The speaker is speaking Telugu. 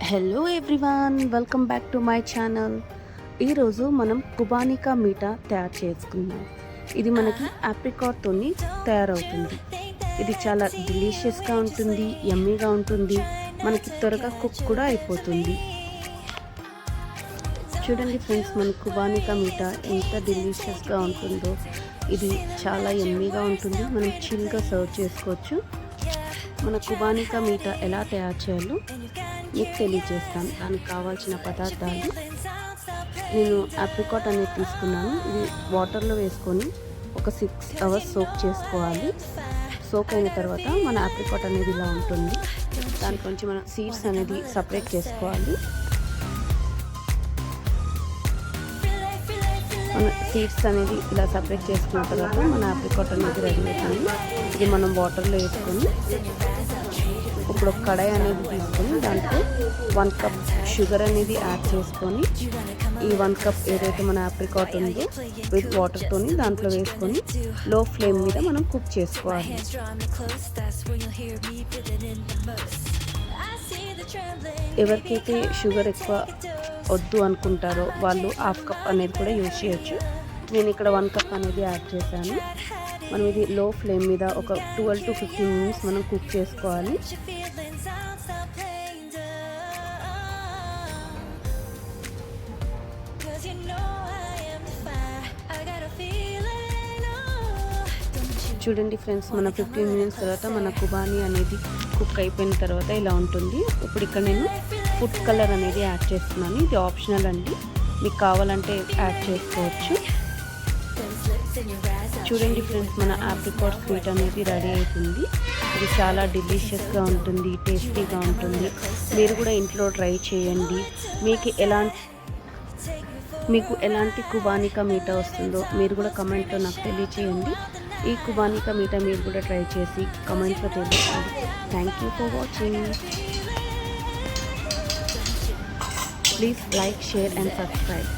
Hello everyone, welcome back to my channel. ఈరోజు మనం కుబానికా మీఠా తయారు చేసుకుందాం. ఇది మనకి ఆప్రికాట్తో తయారవుతుంది. ఇది చాలా డెలిషియస్గా ఉంటుంది, యమ్మీగా ఉంటుంది, మనకి త్వరగా కుక్ కూడా అయిపోతుంది. చూడండి ఫ్రెండ్స్, మన కుబానికా మీఠా ఎంత డెలిషియస్గా ఉంటుందో. ఇది చాలా యమ్మీగా ఉంటుంది, మనం చిల్గా సర్వ్ చేసుకోవచ్చు. మన కుబానికా మీఠా ఎలా తయారు చేయాలో మీకు తెలియజేస్తాను. దానికి కావాల్సిన పదార్థాలు, నేను ఆప్రికాట్ అనేది తీసుకున్నాను. ఇది వాటర్లో వేసుకొని ఒక 6 hours సోక్ చేసుకోవాలి. సోక్ అయిన తర్వాత మన ఆప్రికాట్ అనేది ఇలా ఉంటుంది. దాంట్లోంచి మనం సీడ్స్ అనేది సపరేట్ చేసుకోవాలి. మన సీడ్స్ అనేది ఇలా సపరేట్ చేసుకున్న తర్వాత మన ఆప్రికాట్ అనేది రెడీ అవుతుంది. ఇది మనం వాటర్లో వేసుకొని ఇప్పుడు ఒక కడాయి అనేది తీసుకొని దాంట్లో 1 cup షుగర్ అనేది యాడ్ చేసుకొని, ఈ 1 cup ఏదైతే మన ఆప్రికాట్ ఉందో విత్ వాటర్తో దాంట్లో వేసుకొని లో ఫ్లేమ్ మీద మనం కుక్ చేసుకోవాలి. ఎవరికైతే షుగర్ ఎక్కువ వద్దు అనుకుంటారో వాళ్ళు 1/2 cup అనేది కూడా యూజ్ చేయొచ్చు. నేను ఇక్కడ 1 cup అనేది యాడ్ చేశాను. మనం ఇది లో ఫ్లేమ్ మీద ఒక 12 to 15 minutes మనం కుక్ చేసుకోవాలి. చూడండి ఫ్రెండ్స్, మన 15 minutes తర్వాత మన కుబానీ అనేది కుక్ అయిపోయిన తర్వాత ఇలా ఉంటుంది. ఇప్పుడు ఇక్కడ నేను ఫుడ్ కలర్ అనేది యాడ్ చేస్తున్నాను. ఇది ఆప్షనల్ అండి, మీకు కావాలంటే యాడ్ చేసుకోవచ్చు. చూడండి ఫ్రెండ్స్, మన ఆప్రికాట్ స్వీట్ అనేది రెడీ అవుతుంది. ఇది చాలా డెలిషియస్గా ఉంటుంది, టేస్టీగా ఉంటుంది. మీరు కూడా ఇంట్లో ట్రై చేయండి. మీకు ఎలాంటి కుబానికా మీఠా వస్తుందో మీరు కూడా కమెంట్లో నాకు తెలియచేయండి. ఈ కుబానికా మీఠా మీరు కూడా ట్రై చేసి కమెంట్స్లో తెలియజేయండి. Thank you for watching. Please like, share and subscribe.